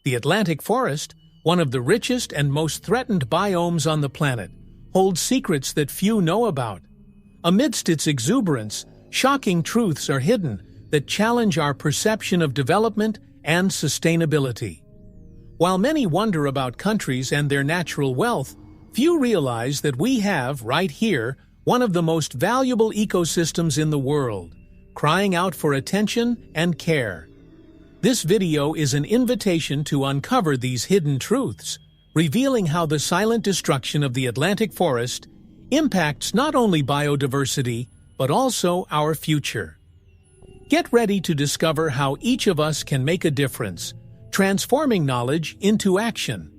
The Atlantic forest, one of the richest and most threatened biomes on the planet, holds secrets that few know about. Amidst its exuberance, shocking truths are hidden that challenge our perception of development and sustainability. While many wonder about countries and their natural wealth, few realize that we have, right here, one of the most valuable ecosystems in the world, crying out for attention and care. This video is an invitation to uncover these hidden truths, revealing how the silent destruction of the Atlantic forest impacts not only biodiversity, but also our future. Get ready to discover how each of us can make a difference, transforming knowledge into action.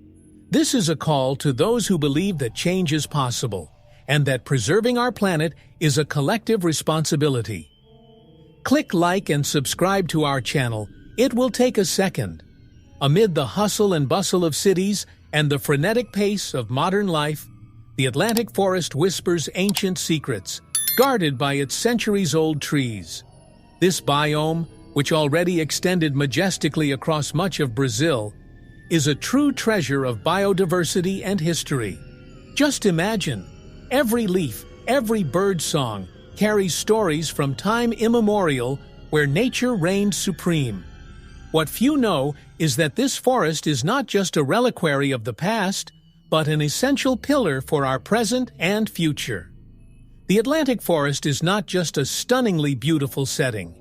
This is a call to those who believe that change is possible, and that preserving our planet is a collective responsibility. Click like and subscribe to our channel. It will take a second. Amid the hustle and bustle of cities and the frenetic pace of modern life, the Atlantic forest whispers ancient secrets, guarded by its centuries-old trees. This biome, which already extended majestically across much of Brazil, is a true treasure of biodiversity and history. Just imagine, every leaf, every bird song carries stories from time immemorial where nature reigned supreme. What few know is that this forest is not just a reliquary of the past, but an essential pillar for our present and future. The Atlantic forest is not just a stunningly beautiful setting.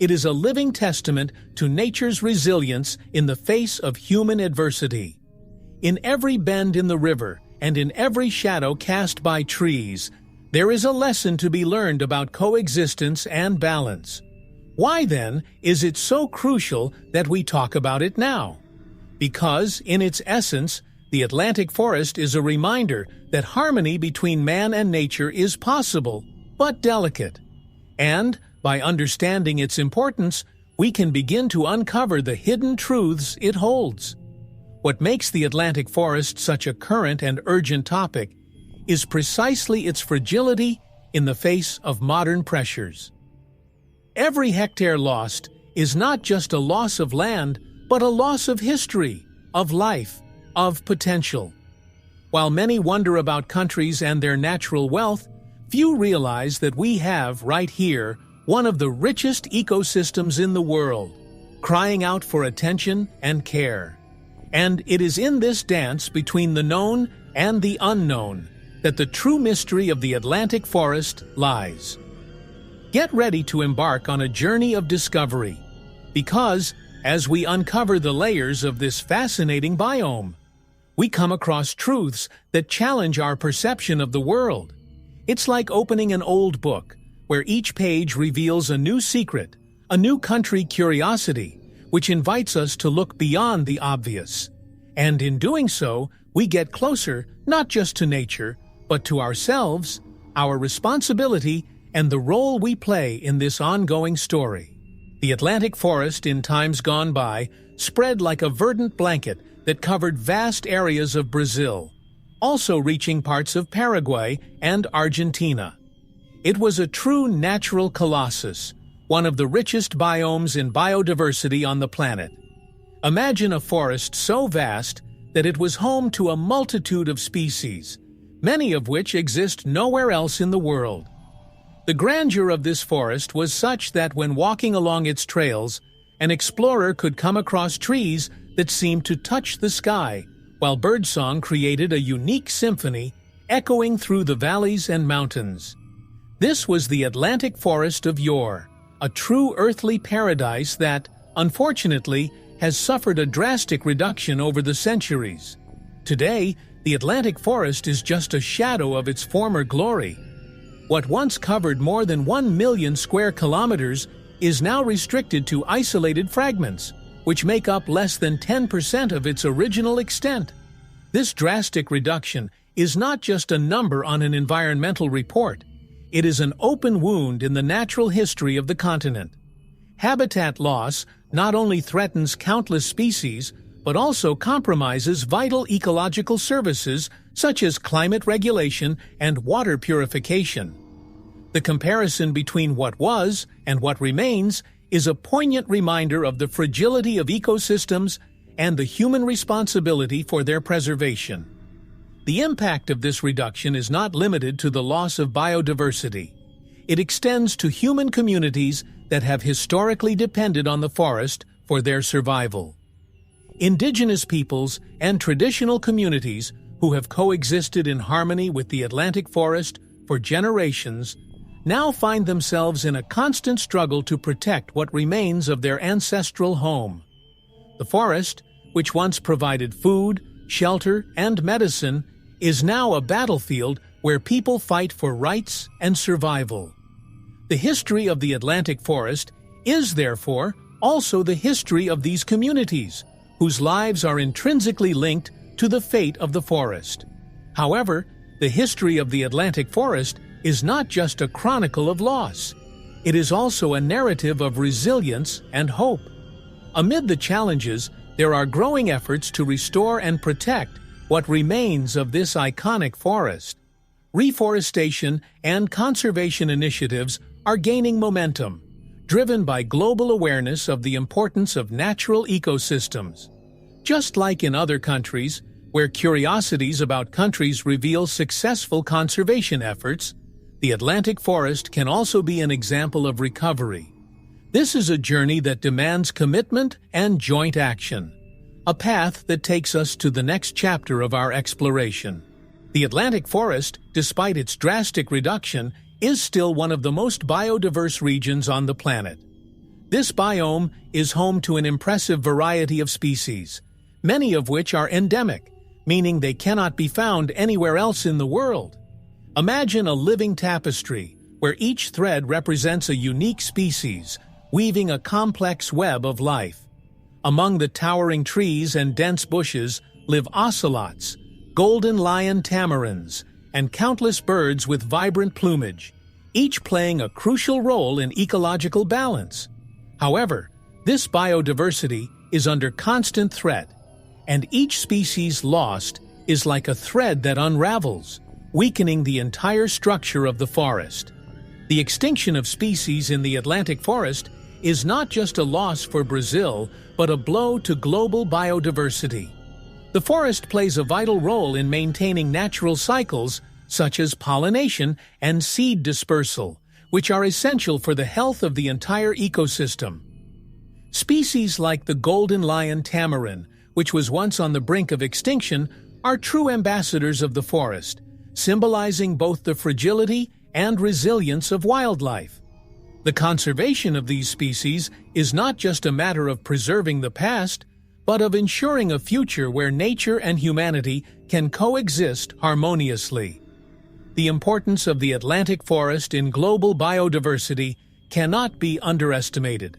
It is a living testament to nature's resilience in the face of human adversity. In every bend in the river and in every shadow cast by trees, there is a lesson to be learned about coexistence and balance. Why, then, is it so crucial that we talk about it now? Because, in its essence, the Atlantic forest is a reminder that harmony between man and nature is possible, but delicate. And, by understanding its importance, we can begin to uncover the hidden truths it holds. What makes the Atlantic forest such a current and urgent topic is precisely its fragility in the face of modern pressures. Every hectare lost is not just a loss of land, but a loss of history, of life, of potential. While many wonder about countries and their natural wealth, few realize that we have, right here, one of the richest ecosystems in the world, crying out for attention and care. And it is in this dance between the known and the unknown that the true mystery of the Atlantic forest lies. Get ready to embark on a journey of discovery, because, as we uncover the layers of this fascinating biome, we come across truths that challenge our perception of the world. It's like opening an old book, where each page reveals a new secret, a new country curiosity, which invites us to look beyond the obvious. And in doing so, we get closer not just to nature, but to ourselves, our responsibility, and the role we play in this ongoing story. The Atlantic forest in times gone by spread like a verdant blanket that covered vast areas of Brazil, also reaching parts of Paraguay and Argentina. It was a true natural colossus, one of the richest biomes in biodiversity on the planet. Imagine a forest so vast that it was home to a multitude of species, many of which exist nowhere else in the world. The grandeur of this forest was such that when walking along its trails, an explorer could come across trees that seemed to touch the sky, while birdsong created a unique symphony echoing through the valleys and mountains. This was the Atlantic forest of yore, a true earthly paradise that, unfortunately, has suffered a drastic reduction over the centuries. Today, the Atlantic forest is just a shadow of its former glory. What once covered more than 1 million square kilometers is now restricted to isolated fragments, which make up less than 10% of its original extent. This drastic reduction is not just a number on an environmental report. It is an open wound in the natural history of the continent. Habitat loss not only threatens countless species, but also compromises vital ecological services such as climate regulation and water purification. The comparison between what was and what remains is a poignant reminder of the fragility of ecosystems and the human responsibility for their preservation. The impact of this reduction is not limited to the loss of biodiversity. It extends to human communities that have historically depended on the forest for their survival. Indigenous peoples and traditional communities who have coexisted in harmony with the Atlantic forest for generations now find themselves in a constant struggle to protect what remains of their ancestral home. The forest, which once provided food, shelter, and medicine, is now a battlefield where people fight for rights and survival. The history of the Atlantic forest is, therefore, also the history of these communities, whose lives are intrinsically linked to the fate of the forest. However, the history of the Atlantic forest is not just a chronicle of loss. It is also a narrative of resilience and hope. Amid the challenges, there are growing efforts to restore and protect what remains of this iconic forest. Reforestation and conservation initiatives are gaining momentum, driven by global awareness of the importance of natural ecosystems. Just like in other countries, where curiosities about countries reveal successful conservation efforts, the Atlantic forest can also be an example of recovery. This is a journey that demands commitment and joint action, a path that takes us to the next chapter of our exploration. The Atlantic forest, despite its drastic reduction, is still one of the most biodiverse regions on the planet. This biome is home to an impressive variety of species, many of which are endemic, meaning they cannot be found anywhere else in the world. Imagine a living tapestry, where each thread represents a unique species, weaving a complex web of life. Among the towering trees and dense bushes live ocelots, golden lion tamarins, and countless birds with vibrant plumage, each playing a crucial role in ecological balance. However, this biodiversity is under constant threat, and each species lost is like a thread that unravels, weakening the entire structure of the forest. The extinction of species in the Atlantic forest is not just a loss for Brazil, but a blow to global biodiversity. The forest plays a vital role in maintaining natural cycles such as pollination and seed dispersal, which are essential for the health of the entire ecosystem. Species like the golden lion tamarin, which was once on the brink of extinction, are true ambassadors of the forest, symbolizing both the fragility and resilience of wildlife. The conservation of these species is not just a matter of preserving the past, but of ensuring a future where nature and humanity can coexist harmoniously. The importance of the Atlantic forest in global biodiversity cannot be underestimated.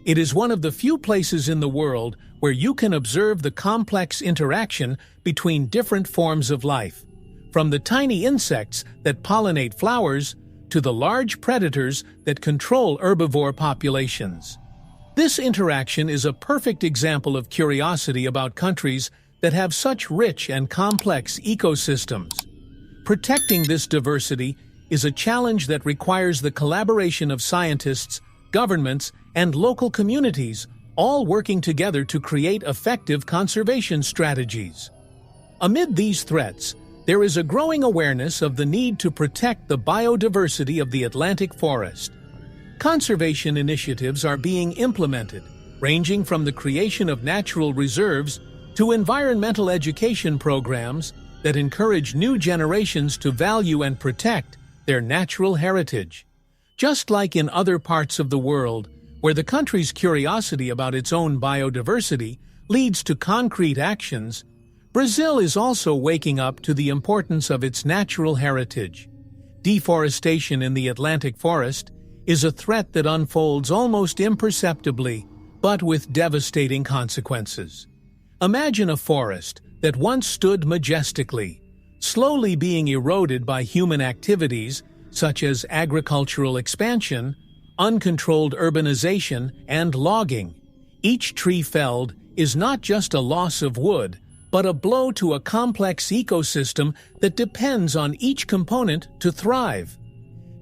It is one of the few places in the world where you can observe the complex interaction between different forms of life, from the tiny insects that pollinate flowers to the large predators that control herbivore populations. This interaction is a perfect example of curiosity about countries that have such rich and complex ecosystems. Protecting this diversity is a challenge that requires the collaboration of scientists, governments, and local communities, all working together to create effective conservation strategies. Amid these threats, there is a growing awareness of the need to protect the biodiversity of the Atlantic forest. Conservation initiatives are being implemented, ranging from the creation of natural reserves to environmental education programs that encourage new generations to value and protect their natural heritage. Just like in other parts of the world, where the country's curiosity about its own biodiversity leads to concrete actions, Brazil is also waking up to the importance of its natural heritage. Deforestation in the Atlantic forest is a threat that unfolds almost imperceptibly, but with devastating consequences. Imagine a forest that once stood majestically, slowly being eroded by human activities such as agricultural expansion, uncontrolled urbanization, and logging. Each tree felled is not just a loss of wood, but a blow to a complex ecosystem that depends on each component to thrive.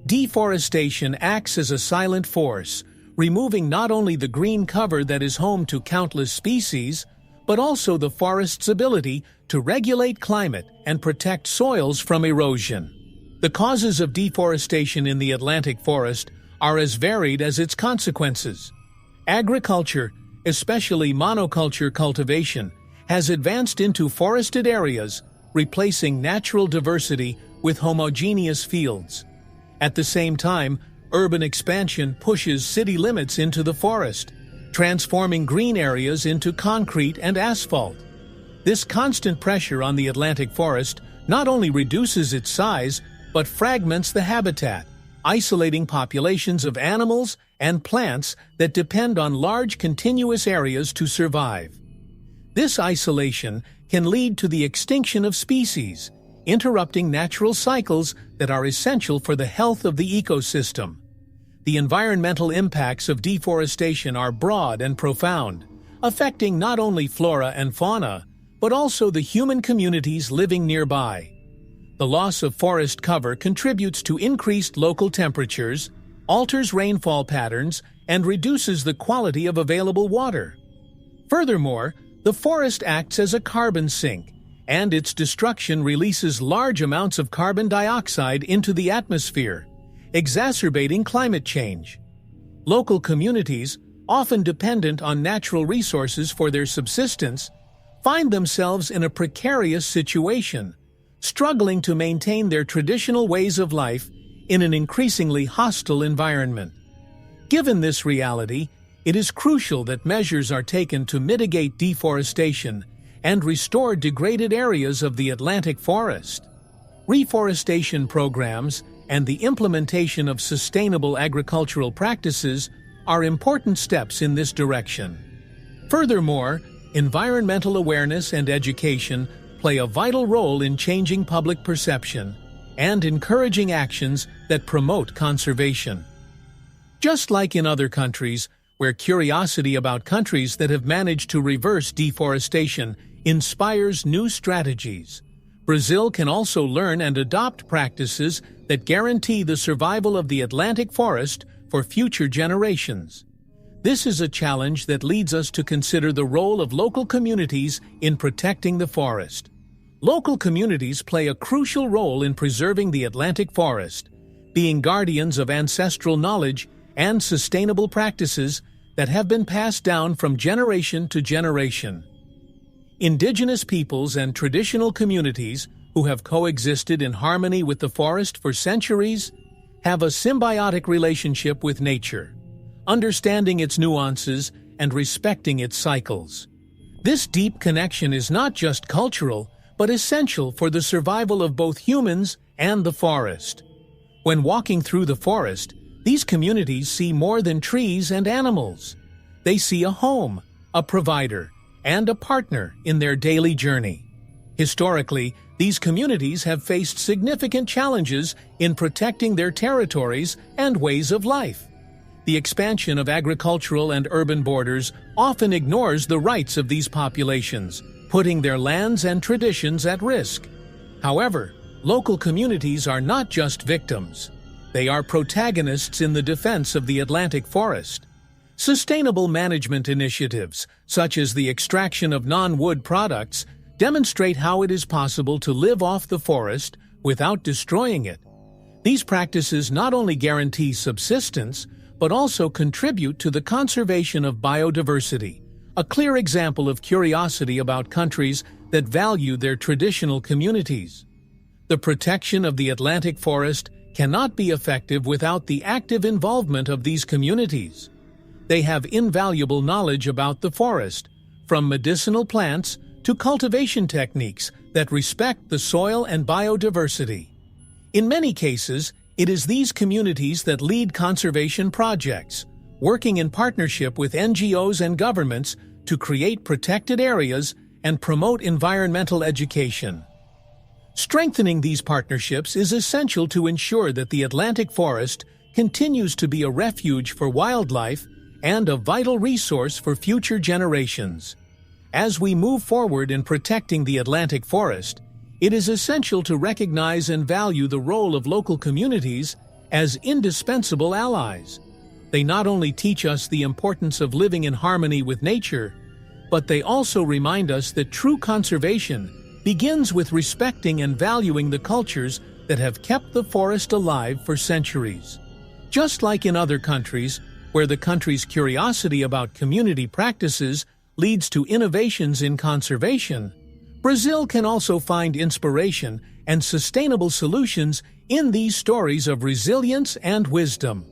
Deforestation acts as a silent force, removing not only the green cover that is home to countless species, but also the forest's ability to regulate climate and protect soils from erosion. The causes of deforestation in the Atlantic forest are as varied as its consequences. Agriculture, especially monoculture cultivation, has advanced into forested areas, replacing natural diversity with homogeneous fields. At the same time, urban expansion pushes city limits into the forest, transforming green areas into concrete and asphalt. This constant pressure on the Atlantic forest not only reduces its size, but fragments the habitat, isolating populations of animals and plants that depend on large continuous areas to survive. This isolation can lead to the extinction of species, interrupting natural cycles that are essential for the health of the ecosystem. The environmental impacts of deforestation are broad and profound, affecting not only flora and fauna, but also the human communities living nearby. The loss of forest cover contributes to increased local temperatures, alters rainfall patterns, and reduces the quality of available water. Furthermore, the forest acts as a carbon sink, and its destruction releases large amounts of carbon dioxide into the atmosphere, exacerbating climate change. Local communities, often dependent on natural resources for their subsistence, find themselves in a precarious situation, struggling to maintain their traditional ways of life in an increasingly hostile environment. Given this reality, it is crucial that measures are taken to mitigate deforestation and restore degraded areas of the Atlantic forest. Reforestation programs and the implementation of sustainable agricultural practices are important steps in this direction. Furthermore, environmental awareness and education play a vital role in changing public perception and encouraging actions that promote conservation. Just like in other countries, where curiosity about countries that have managed to reverse deforestation inspires new strategies, Brazil can also learn and adopt practices that guarantee the survival of the Atlantic forest for future generations. This is a challenge that leads us to consider the role of local communities in protecting the forest. Local communities play a crucial role in preserving the Atlantic forest, being guardians of ancestral knowledge and sustainable practices that have been passed down from generation to generation. Indigenous peoples and traditional communities who have coexisted in harmony with the forest for centuries have a symbiotic relationship with nature, understanding its nuances and respecting its cycles. This deep connection is not just cultural, but essential for the survival of both humans and the forest. When walking through the forest, these communities see more than trees and animals. They see a home, a provider, and a partner in their daily journey. Historically, these communities have faced significant challenges in protecting their territories and ways of life. The expansion of agricultural and urban borders often ignores the rights of these populations, putting their lands and traditions at risk. However, local communities are not just victims. They are protagonists in the defense of the Atlantic forest. Sustainable management initiatives, such as the extraction of non-wood products, demonstrate how it is possible to live off the forest without destroying it. These practices not only guarantee subsistence, but also contribute to the conservation of biodiversity, a clear example of curiosity about countries that value their traditional communities. The protection of the Atlantic forest cannot be effective without the active involvement of these communities. They have invaluable knowledge about the forest, from medicinal plants to cultivation techniques that respect the soil and biodiversity. In many cases, it is these communities that lead conservation projects, working in partnership with NGOs and governments to create protected areas and promote environmental education. Strengthening these partnerships is essential to ensure that the Atlantic forest continues to be a refuge for wildlife and a vital resource for future generations. As we move forward in protecting the Atlantic forest, it is essential to recognize and value the role of local communities as indispensable allies. They not only teach us the importance of living in harmony with nature, but they also remind us that true conservation begins with respecting and valuing the cultures that have kept the forest alive for centuries. Just like in other countries, where the country's curiosity about community practices leads to innovations in conservation, Brazil can also find inspiration and sustainable solutions in these stories of resilience and wisdom.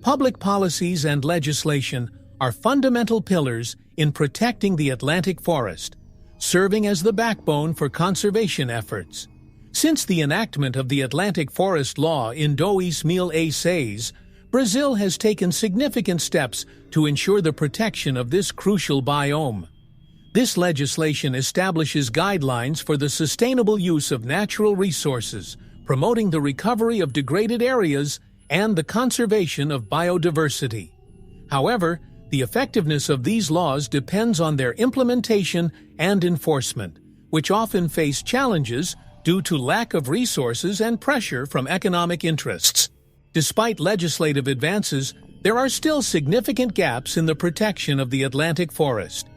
Public policies and legislation are fundamental pillars in protecting the Atlantic forest, serving as the backbone for conservation efforts. Since the enactment of the Atlantic Forest Law in 2006, Brazil has taken significant steps to ensure the protection of this crucial biome. This legislation establishes guidelines for the sustainable use of natural resources, promoting the recovery of degraded areas and the conservation of biodiversity. However, the effectiveness of these laws depends on their implementation and enforcement, which often face challenges due to lack of resources and pressure from economic interests. Despite legislative advances, there are still significant gaps in the protection of the Atlantic forest.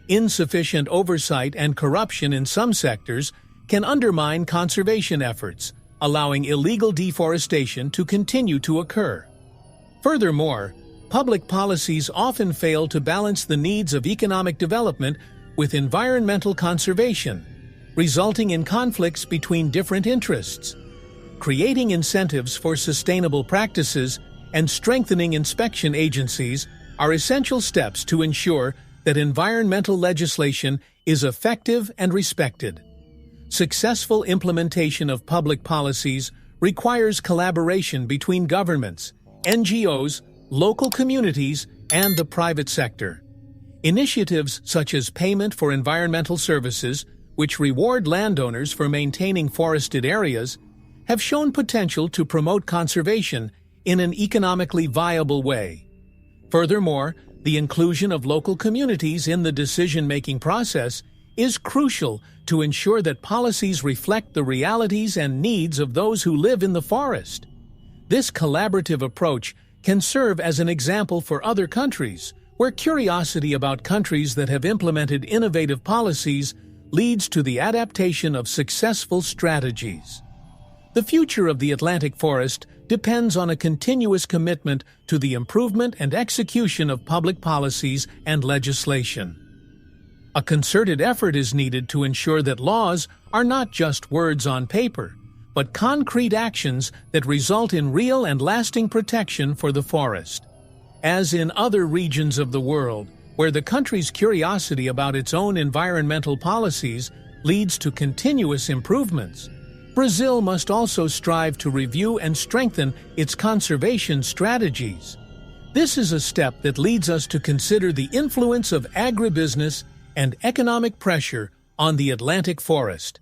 Insufficient oversight and corruption in some sectors can undermine conservation efforts, allowing illegal deforestation to continue to occur. Furthermore, public policies often fail to balance the needs of economic development with environmental conservation, resulting in conflicts between different interests. Creating incentives for sustainable practices and strengthening inspection agencies are essential steps to ensure that environmental legislation is effective and respected. Successful implementation of public policies requires collaboration between governments, NGOs, local communities, and the private sector. Initiatives such as payment for environmental services, which reward landowners for maintaining forested areas, have shown potential to promote conservation in an economically viable way. Furthermore, the inclusion of local communities in the decision-making process is crucial to ensure that policies reflect the realities and needs of those who live in the forest. This collaborative approach can serve as an example for other countries, where curiosity about countries that have implemented innovative policies leads to the adaptation of successful strategies. The future of the Atlantic forest depends on a continuous commitment to the improvement and execution of public policies and legislation. A concerted effort is needed to ensure that laws are not just words on paper, but concrete actions that result in real and lasting protection for the forest. As in other regions of the world, where the country's curiosity about its own environmental policies leads to continuous improvements, Brazil must also strive to review and strengthen its conservation strategies. This is a step that leads us to consider the influence of agribusiness and economic pressure on the Atlantic forest.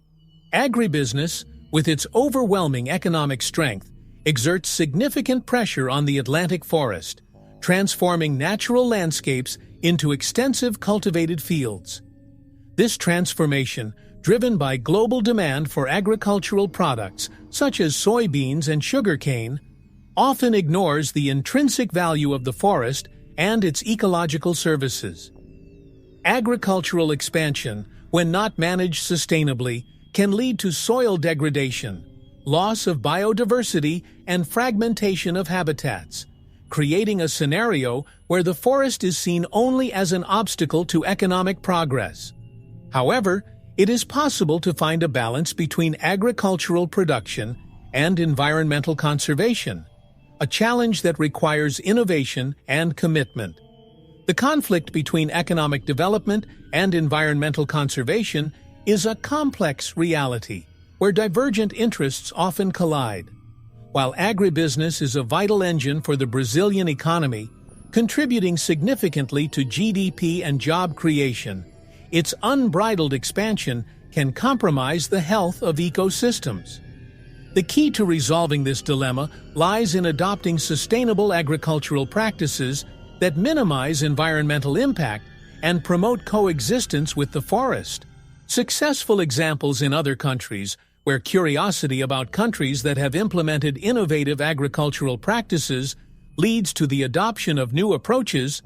Agribusiness, with its overwhelming economic strength, exerts significant pressure on the Atlantic forest, transforming natural landscapes into extensive cultivated fields. This transformation, driven by global demand for agricultural products such as soybeans and sugarcane, often ignores the intrinsic value of the forest and its ecological services. Agricultural expansion, when not managed sustainably, can lead to soil degradation, loss of biodiversity, and fragmentation of habitats, creating a scenario where the forest is seen only as an obstacle to economic progress. However, it is possible to find a balance between agricultural production and environmental conservation, a challenge that requires innovation and commitment. The conflict between economic development and environmental conservation is a complex reality where divergent interests often collide. While agribusiness is a vital engine for the Brazilian economy, contributing significantly to GDP and job creation, its unbridled expansion can compromise the health of ecosystems. The key to resolving this dilemma lies in adopting sustainable agricultural practices that minimize environmental impact and promote coexistence with the forest. Successful examples in other countries, where curiosity about countries that have implemented innovative agricultural practices leads to the adoption of new approaches,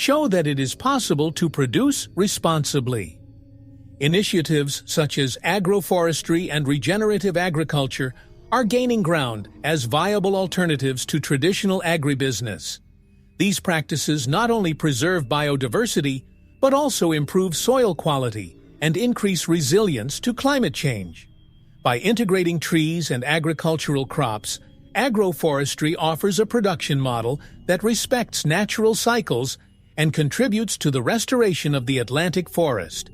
show that it is possible to produce responsibly. Initiatives such as agroforestry and regenerative agriculture are gaining ground as viable alternatives to traditional agribusiness. These practices not only preserve biodiversity, but also improve soil quality and increase resilience to climate change. By integrating trees and agricultural crops, agroforestry offers a production model that respects natural cycles and contributes to the restoration of the Atlantic forest.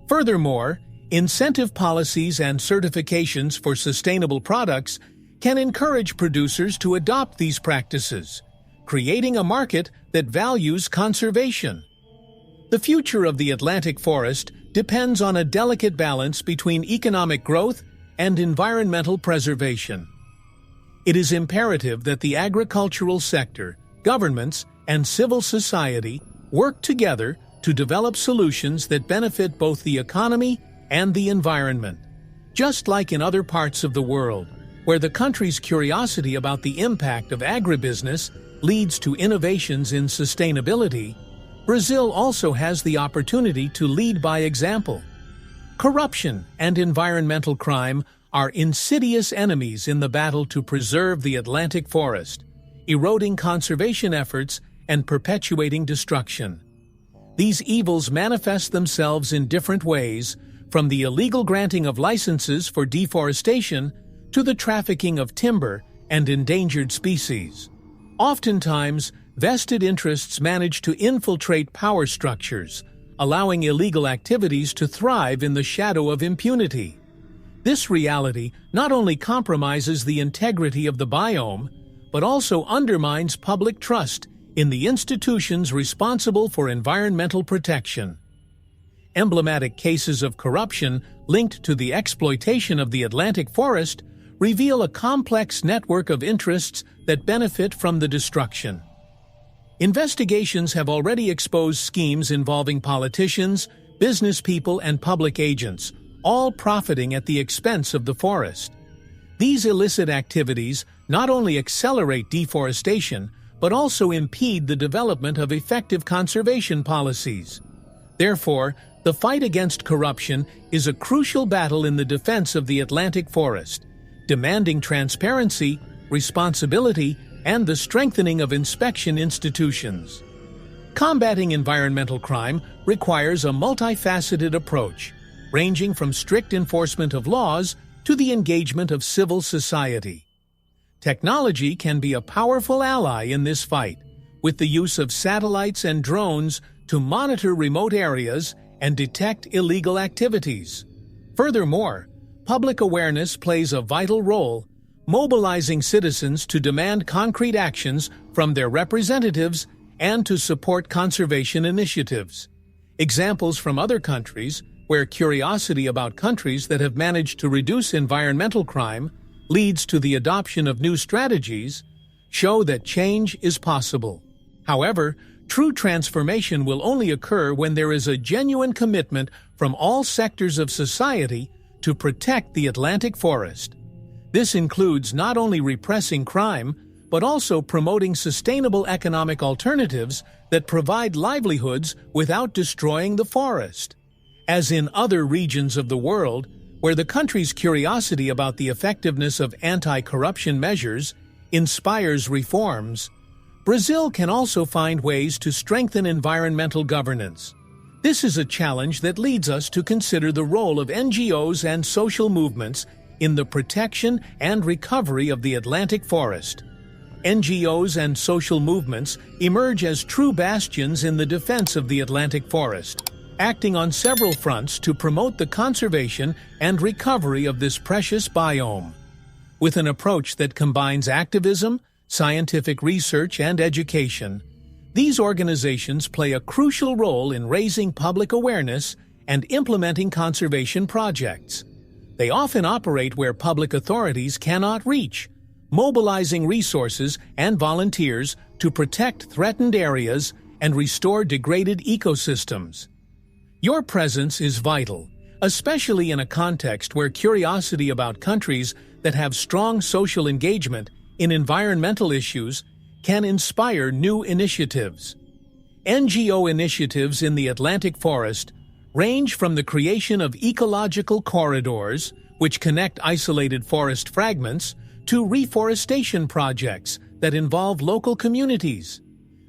Furthermore, incentive policies and certifications for sustainable products can encourage producers to adopt these practices, creating a market that values conservation. The future of the Atlantic forest depends on a delicate balance between economic growth and environmental preservation. It is imperative that the agricultural sector, governments, and civil society work together to develop solutions that benefit both the economy and the environment. Just like in other parts of the world, where the country's curiosity about the impact of agribusiness leads to innovations in sustainability, Brazil also has the opportunity to lead by example. Corruption and environmental crime are insidious enemies in the battle to preserve the Atlantic forest, eroding conservation efforts and perpetuating destruction. These evils manifest themselves in different ways, from the illegal granting of licenses for deforestation to the trafficking of timber and endangered species. Oftentimes, vested interests manage to infiltrate power structures, allowing illegal activities to thrive in the shadow of impunity. This reality not only compromises the integrity of the biome, but also undermines public trust in the institutions responsible for environmental protection. Emblematic cases of corruption linked to the exploitation of the Atlantic forest reveal a complex network of interests that benefit from the destruction. Investigations have already exposed schemes involving politicians, business people, and public agents, all profiting at the expense of the forest. These illicit activities not only accelerate deforestation, but also impede the development of effective conservation policies. Therefore, the fight against corruption is a crucial battle in the defense of the Atlantic forest, demanding transparency, responsibility, and the strengthening of inspection institutions. Combating environmental crime requires a multifaceted approach, ranging from strict enforcement of laws to the engagement of civil society. Technology can be a powerful ally in this fight, with the use of satellites and drones to monitor remote areas and detect illegal activities. Furthermore, public awareness plays a vital role, mobilizing citizens to demand concrete actions from their representatives and to support conservation initiatives. Examples from other countries, where curiosity about countries that have managed to reduce environmental crime leads to the adoption of new strategies, show that change is possible. However, true transformation will only occur when there is a genuine commitment from all sectors of society to protect the Atlantic forest. This includes not only repressing crime, but also promoting sustainable economic alternatives that provide livelihoods without destroying the forest. As in other regions of the world, where the country's curiosity about the effectiveness of anti-corruption measures inspires reforms, Brazil can also find ways to strengthen environmental governance. This is a challenge that leads us to consider the role of NGOs and social movements in the protection and recovery of the Atlantic forest. NGOs and social movements emerge as true bastions in the defense of the Atlantic forest, acting on several fronts to promote the conservation and recovery of this precious biome. With an approach that combines activism, scientific research, and education, these organizations play a crucial role in raising public awareness and implementing conservation projects. They often operate where public authorities cannot reach, mobilizing resources and volunteers to protect threatened areas and restore degraded ecosystems. Your presence is vital, especially in a context where curiosity about countries that have strong social engagement in environmental issues can inspire new initiatives. NGO initiatives in the Atlantic forest range from the creation of ecological corridors, which connect isolated forest fragments, to reforestation projects that involve local communities.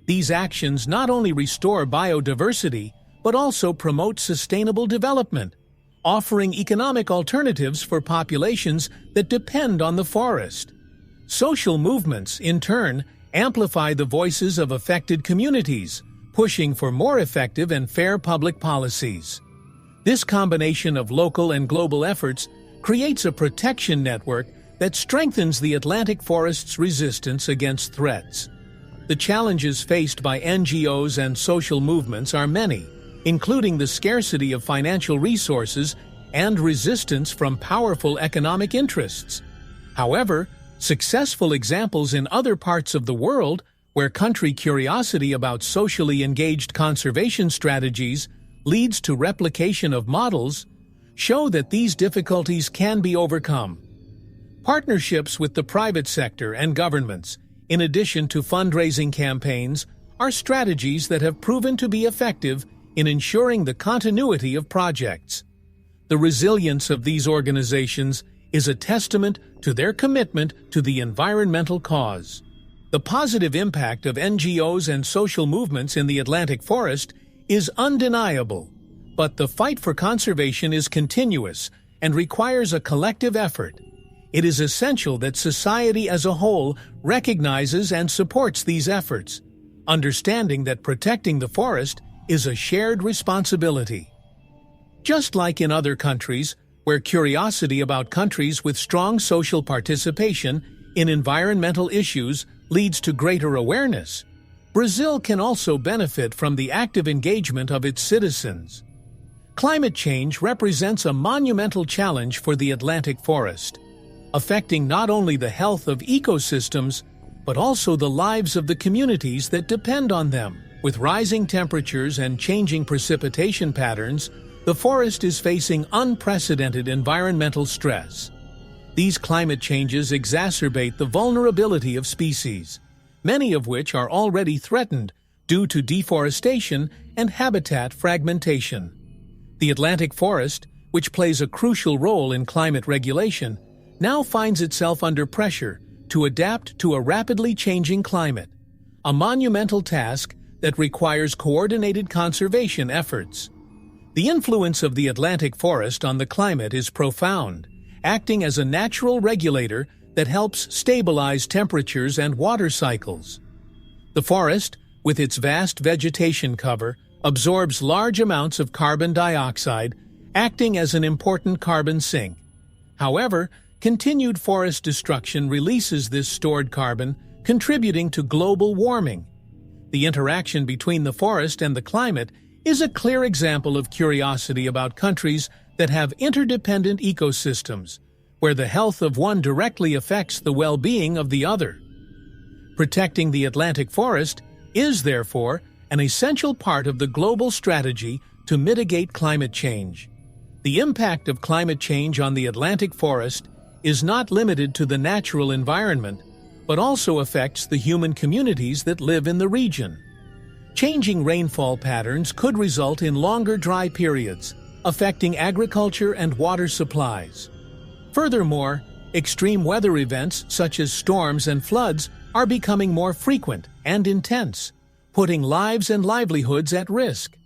These actions not only restore biodiversity, but also promote sustainable development, offering economic alternatives for populations that depend on the forest. Social movements, in turn, amplify the voices of affected communities, pushing for more effective and fair public policies. This combination of local and global efforts creates a protection network that strengthens the Atlantic forest's resistance against threats. The challenges faced by NGOs and social movements are many, including the scarcity of financial resources and resistance from powerful economic interests. However, successful examples in other parts of the world, where country curiosity about socially engaged conservation strategies leads to replication of models, show that these difficulties can be overcome. Partnerships with the private sector and governments, in addition to fundraising campaigns, are strategies that have proven to be effective in ensuring the continuity of projects. The resilience of these organizations is a testament to their commitment to the environmental cause. The positive impact of NGOs and social movements in the Atlantic forest is undeniable, but the fight for conservation is continuous and requires a collective effort. It is essential that society as a whole recognizes and supports these efforts, understanding that protecting the forest is a shared responsibility. Just like in other countries, where curiosity about countries with strong social participation in environmental issues leads to greater awareness, Brazil can also benefit from the active engagement of its citizens. Climate change represents a monumental challenge for the Atlantic forest, affecting not only the health of ecosystems, but also the lives of the communities that depend on them. With rising temperatures and changing precipitation patterns, the forest is facing unprecedented environmental stress. These climate changes exacerbate the vulnerability of species, many of which are already threatened due to deforestation and habitat fragmentation. The Atlantic forest, which plays a crucial role in climate regulation, now finds itself under pressure to adapt to a rapidly changing climate, a monumental task that requires coordinated conservation efforts. The influence of the Atlantic forest on the climate is profound, acting as a natural regulator that helps stabilize temperatures and water cycles. The forest, with its vast vegetation cover, absorbs large amounts of carbon dioxide, acting as an important carbon sink. However, continued forest destruction releases this stored carbon, contributing to global warming. The interaction between the forest and the climate is a clear example of curiosity about countries that have interdependent ecosystems, where the health of one directly affects the well-being of the other. Protecting the Atlantic forest is, therefore, an essential part of the global strategy to mitigate climate change. The impact of climate change on the Atlantic forest is not limited to the natural environment, but also affects the human communities that live in the region. Changing rainfall patterns could result in longer dry periods, affecting agriculture and water supplies. Furthermore, extreme weather events such as storms and floods are becoming more frequent and intense, putting lives and livelihoods at risk.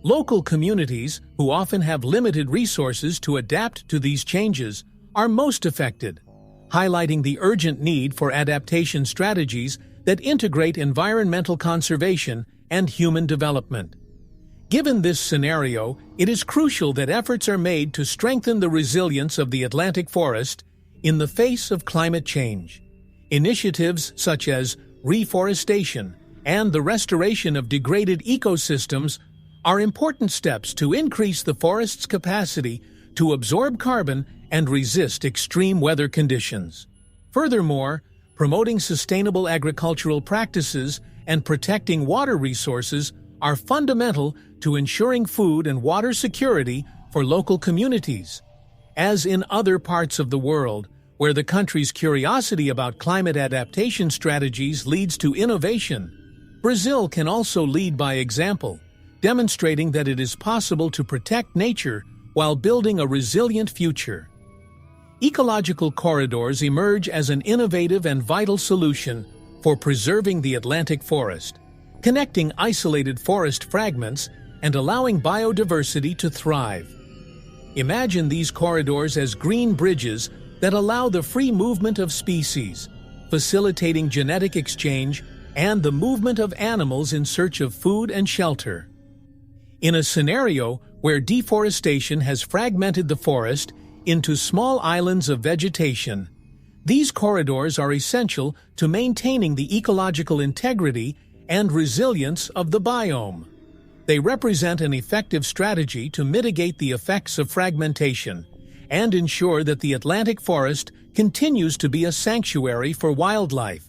Local communities, who often have limited resources to adapt to these changes, are most affected, highlighting the urgent need for adaptation strategies that integrate environmental conservation and human development. Given this scenario, it is crucial that efforts are made to strengthen the resilience of the Atlantic forest in the face of climate change. Initiatives such as reforestation and the restoration of degraded ecosystems are important steps to increase the forest's capacity to absorb carbon and resist extreme weather conditions. Furthermore, promoting sustainable agricultural practices and protecting water resources are fundamental to ensuring food and water security for local communities. As in other parts of the world, where the country's curiosity about climate adaptation strategies leads to innovation, Brazil can also lead by example, demonstrating that it is possible to protect nature while building a resilient future. Ecological corridors emerge as an innovative and vital solution for preserving the Atlantic forest, connecting isolated forest fragments and allowing biodiversity to thrive. Imagine these corridors as green bridges that allow the free movement of species, facilitating genetic exchange and the movement of animals in search of food and shelter. In a scenario where deforestation has fragmented the forest into small islands of vegetation, these corridors are essential to maintaining the ecological integrity and resilience of the biome. They represent an effective strategy to mitigate the effects of fragmentation and ensure that the Atlantic forest continues to be a sanctuary for wildlife.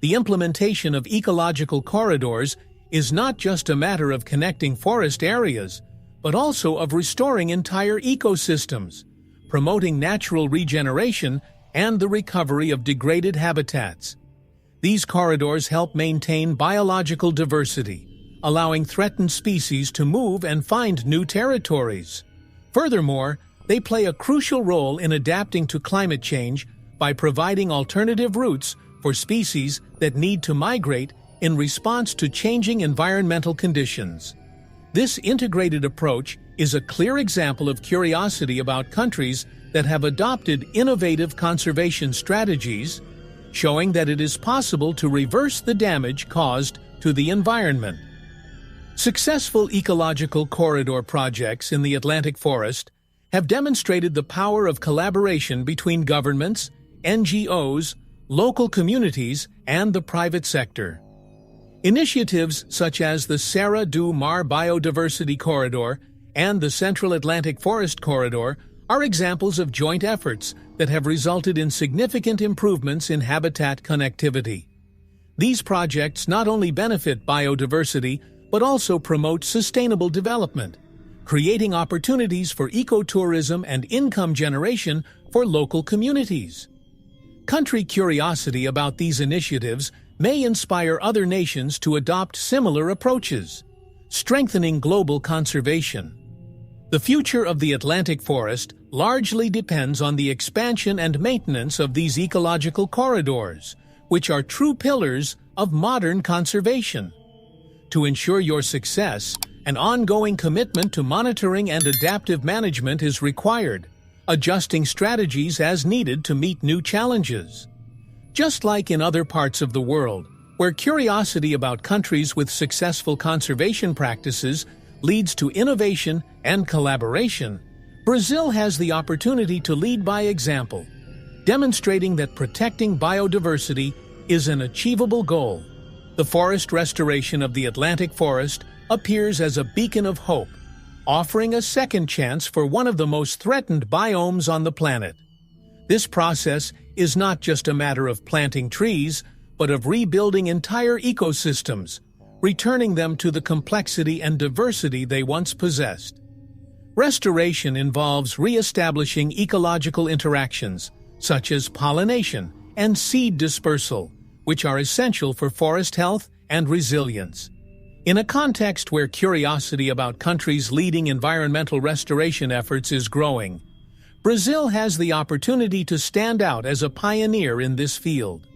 The implementation of ecological corridors is not just a matter of connecting forest areas, but also of restoring entire ecosystems, promoting natural regeneration and the recovery of degraded habitats. These corridors help maintain biological diversity, allowing threatened species to move and find new territories. Furthermore, they play a crucial role in adapting to climate change by providing alternative routes for species that need to migrate in response to changing environmental conditions. This integrated approach is a clear example of curiosity about countries that have adopted innovative conservation strategies, showing that it is possible to reverse the damage caused to the environment. Successful ecological corridor projects in the Atlantic forest have demonstrated the power of collaboration between governments, NGOs, local communities, and the private sector. Initiatives such as the Serra do Mar Biodiversity Corridor and the Central Atlantic Forest Corridor are examples of joint efforts that have resulted in significant improvements in habitat connectivity. These projects not only benefit biodiversity, but also promote sustainable development, creating opportunities for ecotourism and income generation for local communities. Country curiosity about these initiatives may inspire other nations to adopt similar approaches, strengthening global conservation. The future of the Atlantic forest largely depends on the expansion and maintenance of these ecological corridors, which are true pillars of modern conservation. To ensure your success, an ongoing commitment to monitoring and adaptive management is required, adjusting strategies as needed to meet new challenges. Just like in other parts of the world, where curiosity about countries with successful conservation practices leads to innovation and collaboration, Brazil has the opportunity to lead by example, demonstrating that protecting biodiversity is an achievable goal. The forest restoration of the Atlantic forest appears as a beacon of hope, offering a second chance for one of the most threatened biomes on the planet. This process is not just a matter of planting trees, but of rebuilding entire ecosystems, returning them to the complexity and diversity they once possessed. Restoration involves re-establishing ecological interactions, such as pollination and seed dispersal, which are essential for forest health and resilience. In a context where curiosity about countries leading environmental restoration efforts is growing, Brazil has the opportunity to stand out as a pioneer in this field.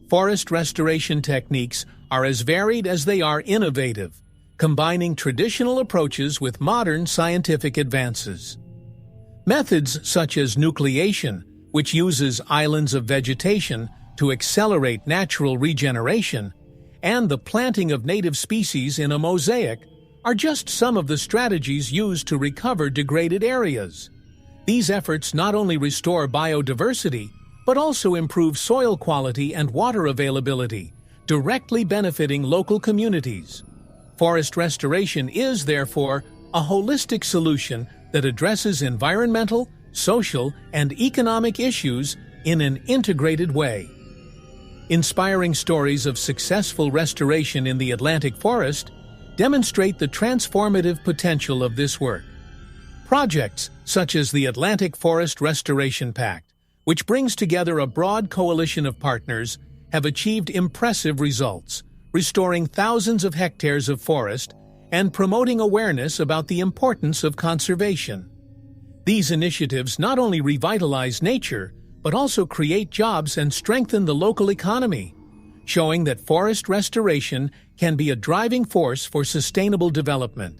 Forest restoration techniques are as varied as they are innovative, combining traditional approaches with modern scientific advances. Methods such as nucleation, which uses islands of vegetation to accelerate natural regeneration, and the planting of native species in a mosaic are just some of the strategies used to recover degraded areas. These efforts not only restore biodiversity, but also improve soil quality and water availability, directly benefiting local communities. Forest restoration is, therefore, a holistic solution that addresses environmental, social, and economic issues in an integrated way. Inspiring stories of successful restoration in the Atlantic forest demonstrate the transformative potential of this work. Projects such as the Atlantic Forest Restoration Pact, which brings together a broad coalition of partners, have achieved impressive results, restoring thousands of hectares of forest, and promoting awareness about the importance of conservation. These initiatives not only revitalize nature, but also create jobs and strengthen the local economy, showing that forest restoration can be a driving force for sustainable development.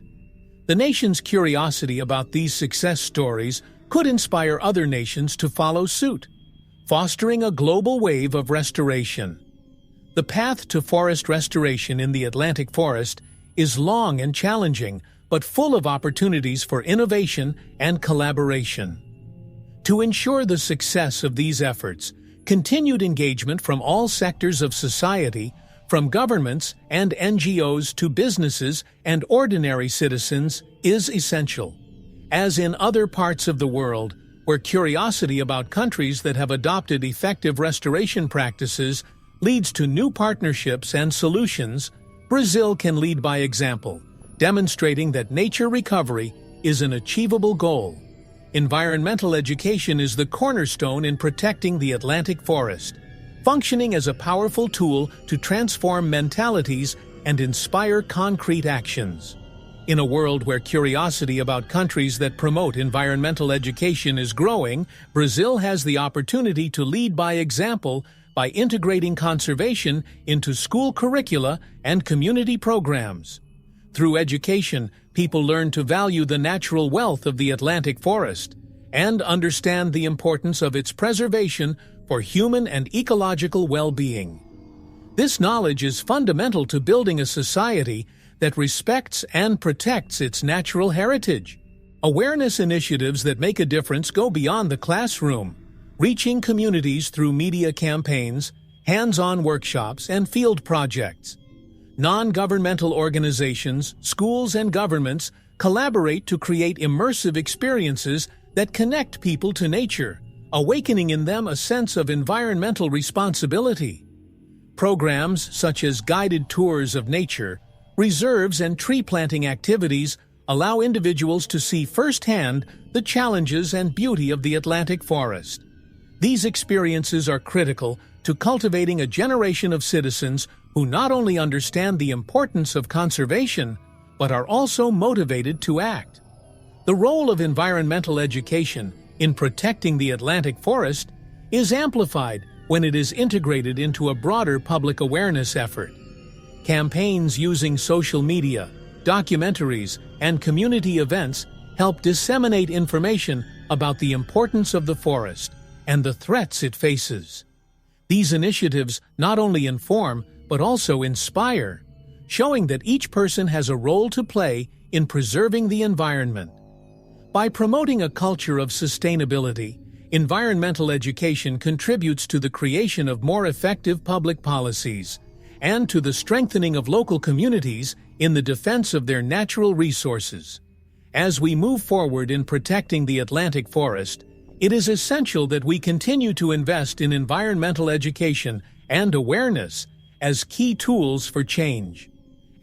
The nation's curiosity about these success stories could inspire other nations to follow suit, fostering a global wave of restoration. The path to forest restoration in the Atlantic forest is long and challenging, but full of opportunities for innovation and collaboration. To ensure the success of these efforts, continued engagement from all sectors of society, from governments and NGOs to businesses and ordinary citizens, is essential. As in other parts of the world, where curiosity about countries that have adopted effective restoration practices leads to new partnerships and solutions, Brazil can lead by example, demonstrating that nature recovery is an achievable goal. Environmental education is the cornerstone in protecting the Atlantic forest, functioning as a powerful tool to transform mentalities and inspire concrete actions. In a world where curiosity about countries that promote environmental education is growing, Brazil has the opportunity to lead by example by integrating conservation into school curricula and community programs. Through education, people learn to value the natural wealth of the Atlantic forest and understand the importance of its preservation for human and ecological well-being. This knowledge is fundamental to building a society that respects and protects its natural heritage. Awareness initiatives that make a difference go beyond the classroom, reaching communities through media campaigns, hands-on workshops, and field projects. Non-governmental organizations, schools, and governments collaborate to create immersive experiences that connect people to nature, awakening in them a sense of environmental responsibility. Programs such as guided tours of nature, reserves, and tree planting activities allow individuals to see firsthand the challenges and beauty of the Atlantic forest. These experiences are critical to cultivating a generation of citizens who not only understand the importance of conservation, but are also motivated to act. The role of environmental education in protecting the Atlantic forest is amplified when it is integrated into a broader public awareness effort. Campaigns using social media, documentaries, and community events help disseminate information about the importance of the forest and the threats it faces. These initiatives not only inform, but also inspire, showing that each person has a role to play in preserving the environment. By promoting a culture of sustainability, environmental education contributes to the creation of more effective public policies and to the strengthening of local communities in the defense of their natural resources. As we move forward in protecting the Atlantic forest, it is essential that we continue to invest in environmental education and awareness as key tools for change.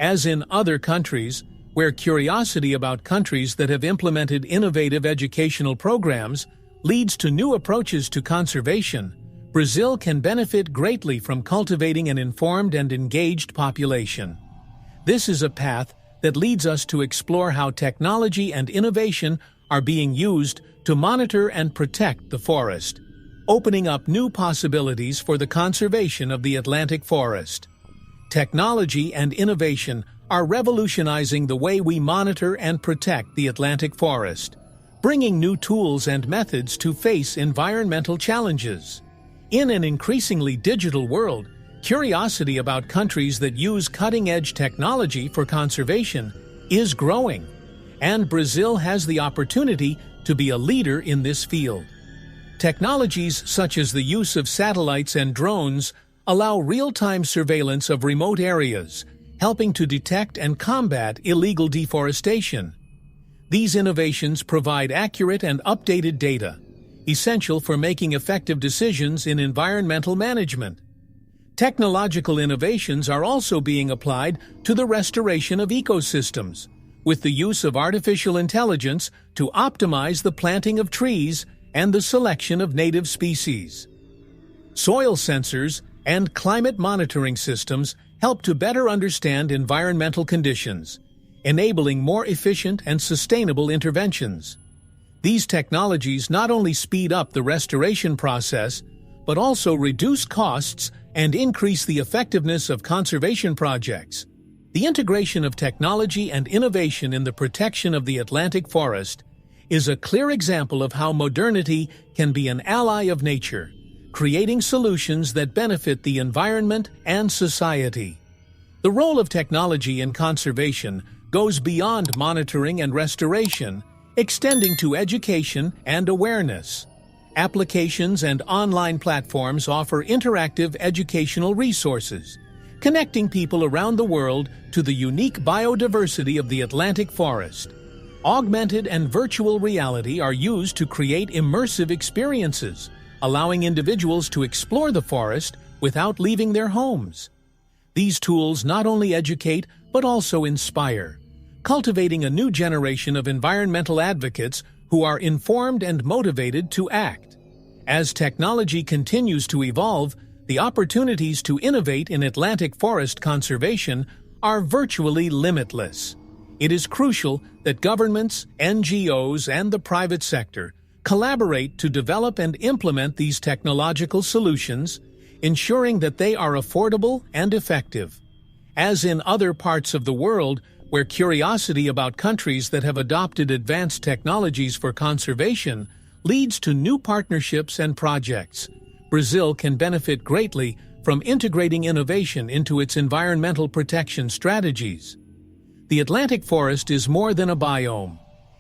As in other countries, where curiosity about countries that have implemented innovative educational programs leads to new approaches to conservation, Brazil can benefit greatly from cultivating an informed and engaged population. This is a path that leads us to explore how technology and innovation are being used to monitor and protect the forest, opening up new possibilities for the conservation of the Atlantic forest. Technology and innovation are revolutionizing the way we monitor and protect the Atlantic forest, bringing new tools and methods to face environmental challenges. In an increasingly digital world, curiosity about countries that use cutting-edge technology for conservation is growing, and Brazil has the opportunity to be a leader in this field. Technologies such as the use of satellites and drones allow real-time surveillance of remote areas, helping to detect and combat illegal deforestation. These innovations provide accurate and updated data, essential for making effective decisions in environmental management. Technological innovations are also being applied to the restoration of ecosystems, with the use of artificial intelligence to optimize the planting of trees and the selection of native species. Soil sensors and climate monitoring systems help to better understand environmental conditions, enabling more efficient and sustainable interventions. These technologies not only speed up the restoration process, but also reduce costs and increase the effectiveness of conservation projects. The integration of technology and innovation in the protection of the Atlantic forest is a clear example of how modernity can be an ally of nature, creating solutions that benefit the environment and society. The role of technology in conservation goes beyond monitoring and restoration, extending to education and awareness. Applications and online platforms offer interactive educational resources, connecting people around the world to the unique biodiversity of the Atlantic forest. Augmented and virtual reality are used to create immersive experiences, allowing individuals to explore the forest without leaving their homes. These tools not only educate but also inspire, cultivating a new generation of environmental advocates who are informed and motivated to act. As technology continues to evolve, the opportunities to innovate in Atlantic forest conservation are virtually limitless. It is crucial that governments, NGOs, and the private sector collaborate to develop and implement these technological solutions, ensuring that they are affordable and effective. As in other parts of the world, where curiosity about countries that have adopted advanced technologies for conservation leads to new partnerships and projects, Brazil can benefit greatly from integrating innovation into its environmental protection strategies. The Atlantic forest is more than a biome,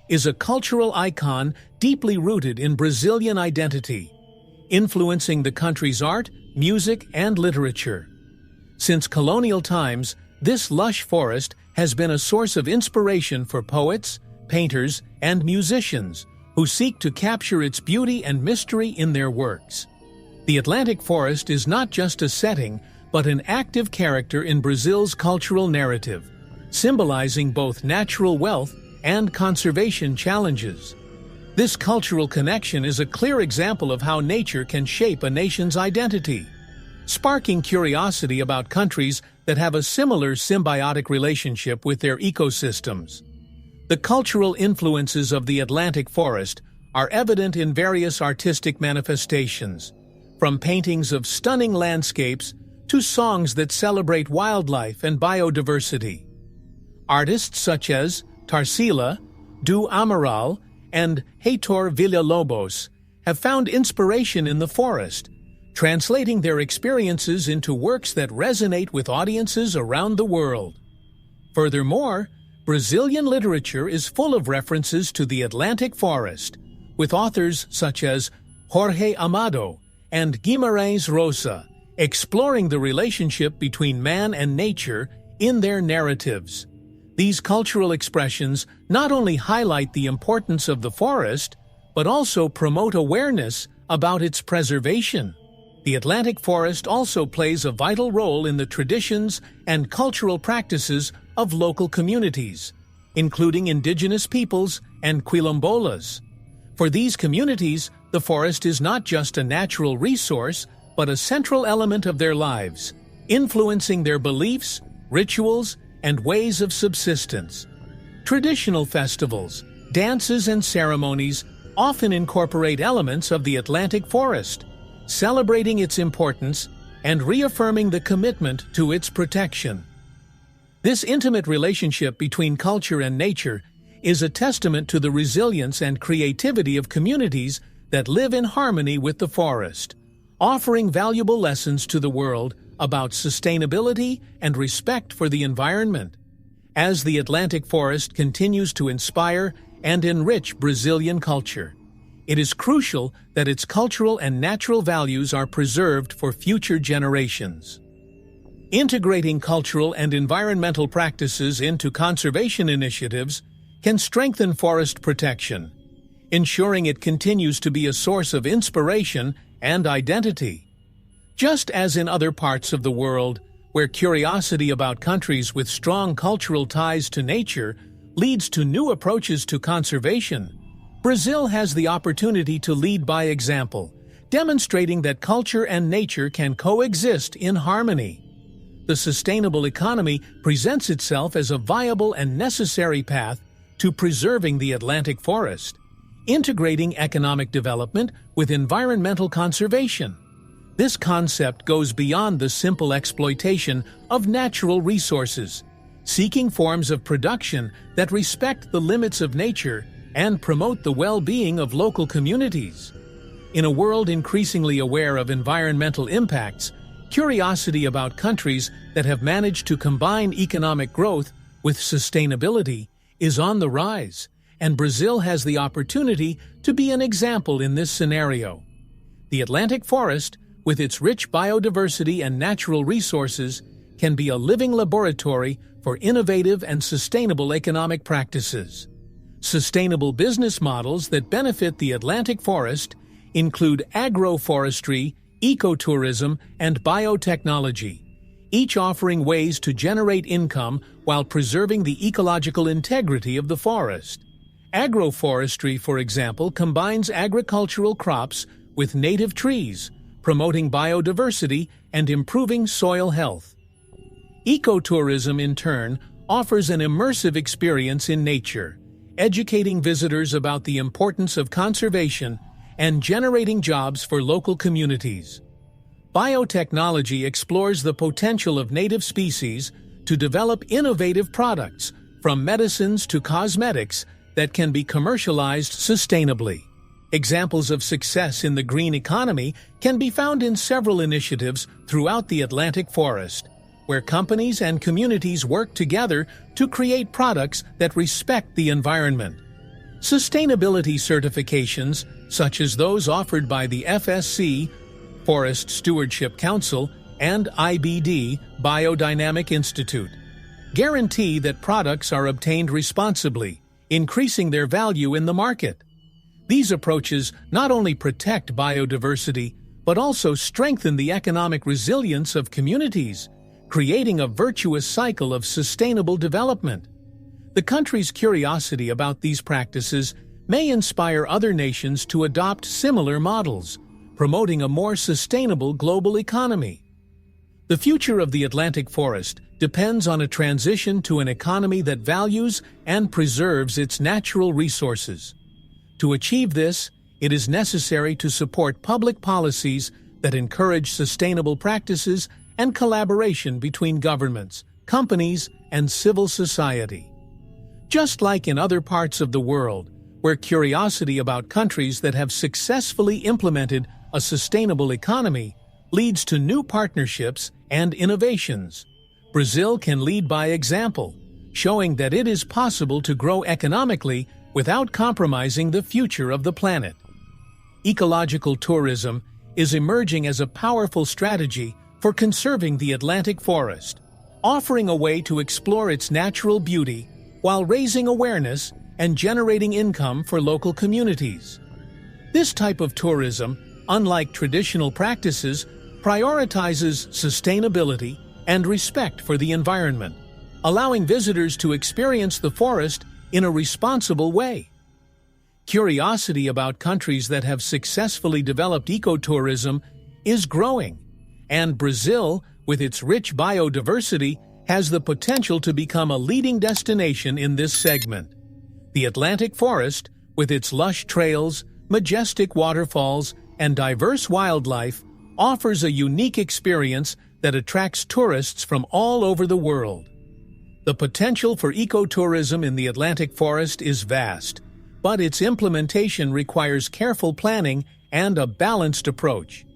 is a cultural icon deeply rooted in Brazilian identity, influencing the country's art, music, and literature. Since colonial times, this lush forest has been a source of inspiration for poets, painters, and musicians who seek to capture its beauty and mystery in their works. The Atlantic forest is not just a setting, but an active character in Brazil's cultural narrative, symbolizing both natural wealth and conservation challenges. This cultural connection is a clear example of how nature can shape a nation's identity, sparking curiosity about countries that have a similar symbiotic relationship with their ecosystems. The cultural influences of the Atlantic forest are evident in various artistic manifestations, from paintings of stunning landscapes to songs that celebrate wildlife and biodiversity. Artists such as Tarsila, Du Amaral, and Heitor Villa-Lobos have found inspiration in the forest, translating their experiences into works that resonate with audiences around the world. Furthermore, Brazilian literature is full of references to the Atlantic forest, with authors such as Jorge Amado and Guimarães Rosa exploring the relationship between man and nature in their narratives. These cultural expressions not only highlight the importance of the forest, but also promote awareness about its preservation. The Atlantic forest also plays a vital role in the traditions and cultural practices of local communities, including indigenous peoples and quilombolas. For these communities, the forest is not just a natural resource, but a central element of their lives, influencing their beliefs, rituals, and ways of subsistence. Traditional festivals, dances, and ceremonies often incorporate elements of the Atlantic forest, celebrating its importance and reaffirming the commitment to its protection. This intimate relationship between culture and nature is a testament to the resilience and creativity of communities that live in harmony with the forest, offering valuable lessons to the world about sustainability and respect for the environment. As the Atlantic forest continues to inspire and enrich Brazilian culture, it is crucial that its cultural and natural values are preserved for future generations. Integrating cultural and environmental practices into conservation initiatives can strengthen forest protection, ensuring it continues to be a source of inspiration and identity. Just as in other parts of the world, where curiosity about countries with strong cultural ties to nature leads to new approaches to conservation, Brazil has the opportunity to lead by example, demonstrating that culture and nature can coexist in harmony. the sustainable economy presents itself as a viable and necessary path to preserving the Atlantic forest, integrating economic development with environmental conservation. This concept goes beyond the simple exploitation of natural resources, seeking forms of production that respect the limits of nature and promote the well-being of local communities. In a world increasingly aware of environmental impacts, curiosity about countries that have managed to combine economic growth with sustainability is on the rise, and Brazil has the opportunity to be an example in this scenario. The Atlantic forest, with its rich biodiversity and natural resources, can be a living laboratory for innovative and sustainable economic practices. Sustainable business models that benefit the Atlantic forest include agroforestry, ecotourism, and biotechnology, each offering ways to generate income while preserving the ecological integrity of the forest. Agroforestry, for example, combines agricultural crops with native trees, promoting biodiversity and improving soil health. Ecotourism, in turn, offers an immersive experience in nature, educating visitors about the importance of conservation and generating jobs for local communities. Biotechnology explores the potential of native species to develop innovative products, from medicines to cosmetics, that can be commercialized sustainably. Examples of success in the green economy can be found in several initiatives throughout the Atlantic forest, where companies and communities work together to create products that respect the environment. Sustainability certifications, such as those offered by the FSC, Forest Stewardship Council, and IBD, Biodynamic Institute, guarantee that products are obtained responsibly, increasing their value in the market. These approaches not only protect biodiversity, but also strengthen the economic resilience of communities, creating a virtuous cycle of sustainable development. The country's curiosity about these practices may inspire other nations to adopt similar models, promoting a more sustainable global economy. The future of the Atlantic forest depends on a transition to an economy that values and preserves its natural resources. To achieve this, it is necessary to support public policies that encourage sustainable practices and collaboration between governments, companies, and civil society. Just like in other parts of the world, where curiosity about countries that have successfully implemented a sustainable economy leads to new partnerships and innovations, Brazil can lead by example, showing that it is possible to grow economically without compromising the future of the planet. Ecological tourism is emerging as a powerful strategy for conserving the Atlantic forest, offering a way to explore its natural beauty while raising awareness and generating income for local communities. This type of tourism, unlike traditional practices, prioritizes sustainability and respect for the environment, allowing visitors to experience the forest in a responsible way. Curiosity about countries that have successfully developed ecotourism is growing, and Brazil, with its rich biodiversity, has the potential to become a leading destination in this segment. The Atlantic forest, with its lush trails, majestic waterfalls, and diverse wildlife, offers a unique experience that attracts tourists from all over the world. The potential for ecotourism in the Atlantic forest is vast, but its implementation requires careful planning and a balanced approach.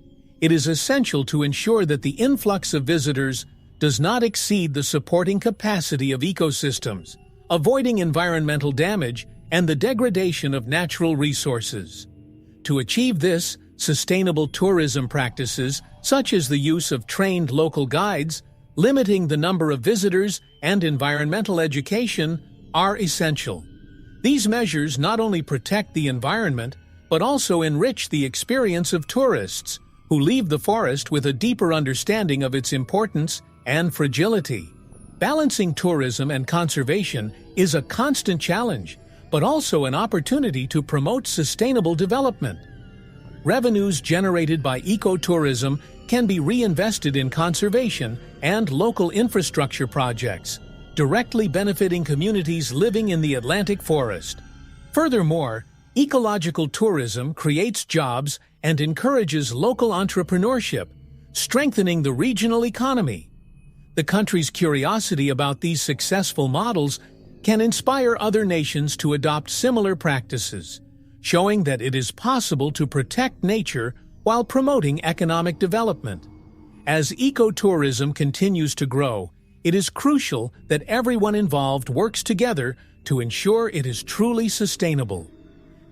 It is essential to ensure that the influx of visitors does not exceed the supporting capacity of ecosystems, avoiding environmental damage and the degradation of natural resources. To achieve this, sustainable tourism practices, such as the use of trained local guides, limiting the number of visitors, and environmental education, are essential. These measures not only protect the environment, but also enrich the experience of tourists, who leave the forest with a deeper understanding of its importance and fragility. Balancing tourism and conservation is a constant challenge, but also an opportunity to promote sustainable development. Revenues generated by ecotourism can be reinvested in conservation and local infrastructure projects, directly benefiting communities living in the Atlantic forest. Furthermore, ecological tourism creates jobs and encourages local entrepreneurship, strengthening the regional economy. The country's curiosity about these successful models can inspire other nations to adopt similar practices, showing that it is possible to protect nature while promoting economic development. As ecotourism continues to grow, it is crucial that everyone involved works together to ensure it is truly sustainable.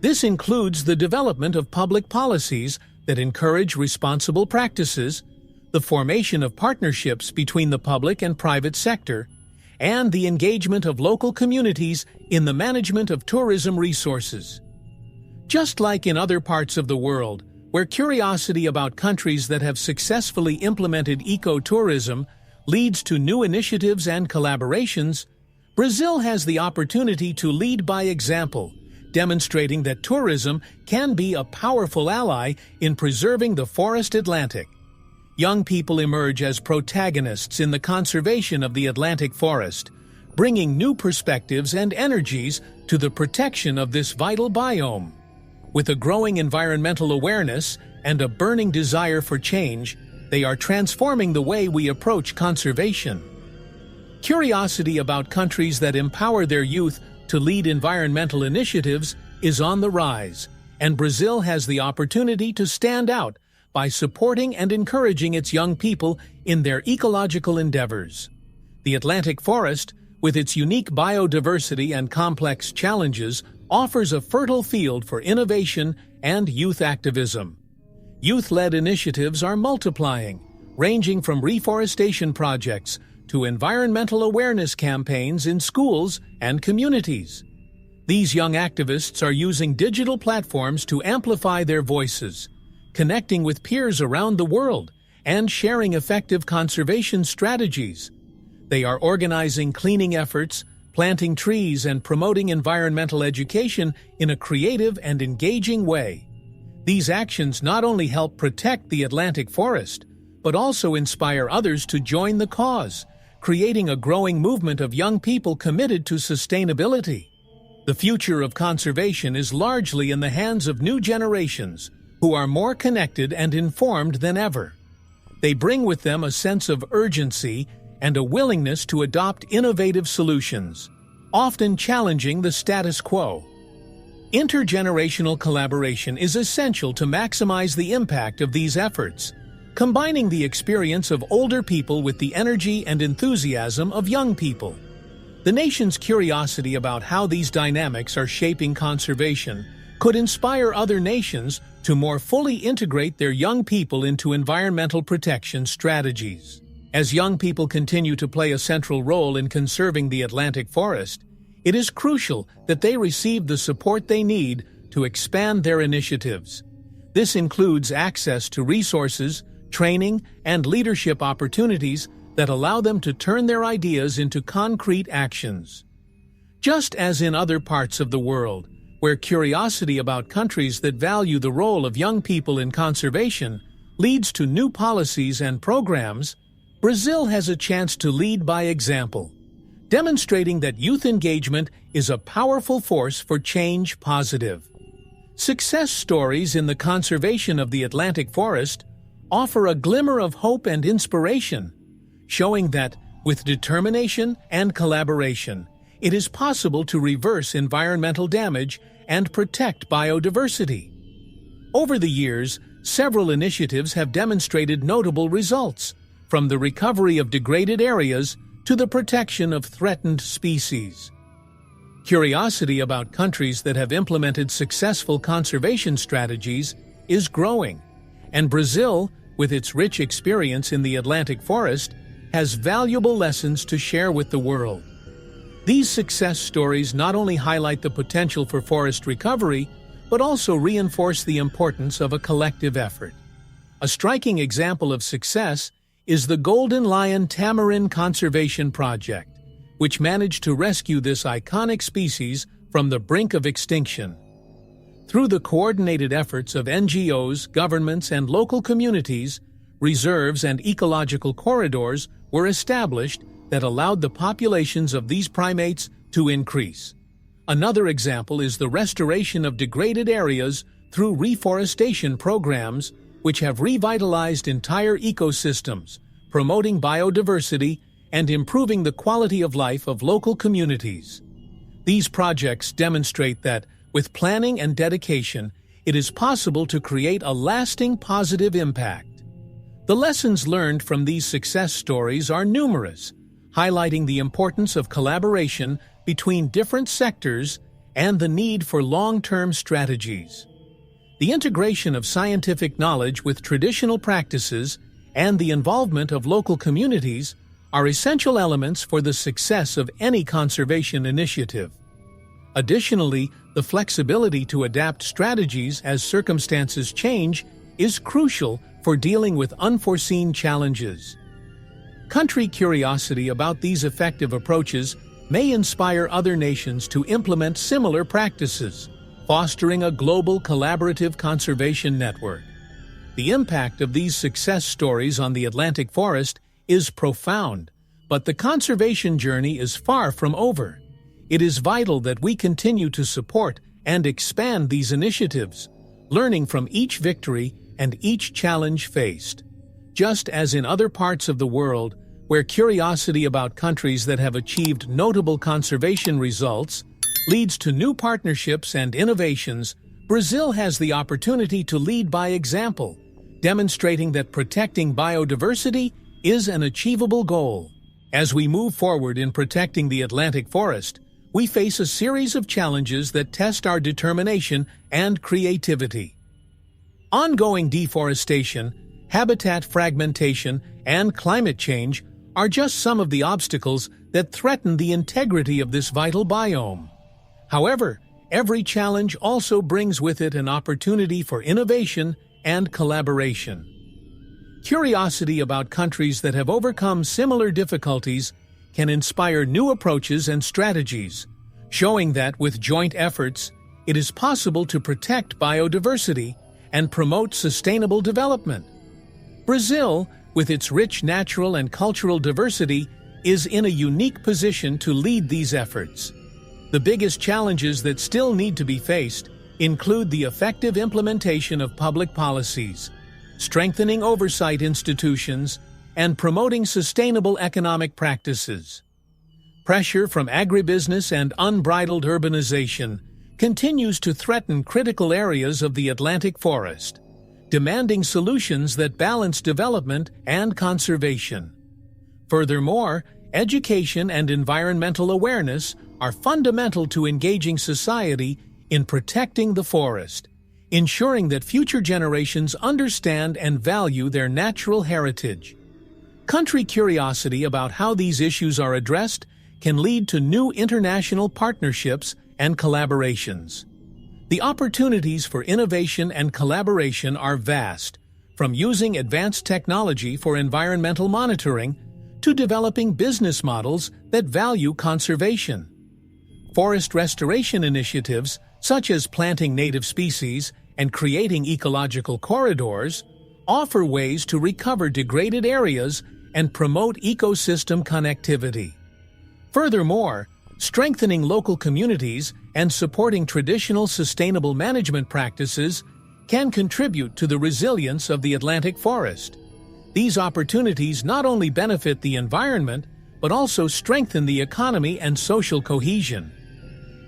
This includes the development of public policies that encourage responsible practices, the formation of partnerships between the public and private sector, and the engagement of local communities in the management of tourism resources. Just like in other parts of the world, where curiosity about countries that have successfully implemented ecotourism leads to new initiatives and collaborations, Brazil has the opportunity to lead by example, demonstrating that tourism can be a powerful ally in preserving the forest Atlantic. Young people emerge as protagonists in the conservation of the Atlantic forest, bringing new perspectives and energies to the protection of this vital biome. With a growing environmental awareness and a burning desire for change, they are transforming the way we approach conservation. Curiosity about countries that empower their youth to lead environmental initiatives is on the rise, and Brazil has the opportunity to stand out by supporting and encouraging its young people in their ecological endeavors. The Atlantic forest, with its unique biodiversity and complex challenges, offers a fertile field for innovation and youth activism. Youth-led initiatives are multiplying, ranging from reforestation projects to environmental awareness campaigns in schools and communities. These young activists are using digital platforms to amplify their voices, connecting with peers around the world, and sharing effective conservation strategies. They are organizing cleaning efforts, planting trees, and promoting environmental education in a creative and engaging way. These actions not only help protect the Atlantic forest, but also inspire others to join the cause, creating a growing movement of young people committed to sustainability. The future of conservation is largely in the hands of new generations, who are more connected and informed than ever. They bring with them a sense of urgency and a willingness to adopt innovative solutions, often challenging the status quo. Intergenerational collaboration is essential to maximize the impact of these efforts, combining the experience of older people with the energy and enthusiasm of young people. The nation's curiosity about how these dynamics are shaping conservation could inspire other nations to more fully integrate their young people into environmental protection strategies. As young people continue to play a central role in conserving the Atlantic forest, it is crucial that they receive the support they need to expand their initiatives. This includes access to resources, training, and leadership opportunities that allow them to turn their ideas into concrete actions. Just as in other parts of the world, where curiosity about countries that value the role of young people in conservation leads to new policies and programs, Brazil has a chance to lead by example, demonstrating that youth engagement is a powerful force for change positive. Success stories in the conservation of the Atlantic forest offer a glimmer of hope and inspiration, showing that, with determination and collaboration, it is possible to reverse environmental damage and protect biodiversity. Over the years, several initiatives have demonstrated notable results, from the recovery of degraded areas to the protection of threatened species. Curiosity about countries that have implemented successful conservation strategies is growing, and Brazil, with its rich experience in the Atlantic forest, has valuable lessons to share with the world. These success stories not only highlight the potential for forest recovery, but also reinforce the importance of a collective effort. A striking example of success is the Golden Lion Tamarin Conservation Project, which managed to rescue this iconic species from the brink of extinction. Through the coordinated efforts of NGOs, governments, and local communities, reserves and ecological corridors were established that allowed the populations of these primates to increase. Another example is the restoration of degraded areas through reforestation programs, which have revitalized entire ecosystems, promoting biodiversity and improving the quality of life of local communities. These projects demonstrate that, with planning and dedication, it is possible to create a lasting positive impact. The lessons learned from these success stories are numerous, highlighting the importance of collaboration between different sectors and the need for long-term strategies. The integration of scientific knowledge with traditional practices and the involvement of local communities are essential elements for the success of any conservation initiative. Additionally, the flexibility to adapt strategies as circumstances change is crucial for dealing with unforeseen challenges. Country curiosity about these effective approaches may inspire other nations to implement similar practices, fostering a global collaborative conservation network. The impact of these success stories on the Atlantic forest is profound, but the conservation journey is far from over. It is vital that we continue to support and expand these initiatives, learning from each victory and each challenge faced. Just as in other parts of the world, where curiosity about countries that have achieved notable conservation results leads to new partnerships and innovations, Brazil has the opportunity to lead by example, demonstrating that protecting biodiversity is an achievable goal. As we move forward in protecting the Atlantic forest, we face a series of challenges that test our determination and creativity. Ongoing deforestation, habitat fragmentation, and climate change are just some of the obstacles that threaten the integrity of this vital biome. However, every challenge also brings with it an opportunity for innovation and collaboration. Curiosity about countries that have overcome similar difficulties can inspire new approaches and strategies, showing that with joint efforts, it is possible to protect biodiversity and promote sustainable development. Brazil, with its rich natural and cultural diversity, is in a unique position to lead these efforts. The biggest challenges that still need to be faced include the effective implementation of public policies, strengthening oversight institutions, and promoting sustainable economic practices. Pressure from agribusiness and unbridled urbanization continues to threaten critical areas of the Atlantic forest, demanding solutions that balance development and conservation. Furthermore, education and environmental awareness are fundamental to engaging society in protecting the forest, ensuring that future generations understand and value their natural heritage. Country curiosity about how these issues are addressed can lead to new international partnerships and collaborations. The opportunities for innovation and collaboration are vast, from using advanced technology for environmental monitoring to developing business models that value conservation. Forest restoration initiatives, such as planting native species and creating ecological corridors, offer ways to recover degraded areas and promote ecosystem connectivity. Furthermore, strengthening local communities and supporting traditional sustainable management practices can contribute to the resilience of the Atlantic forest. These opportunities not only benefit the environment, but also strengthen the economy and social cohesion.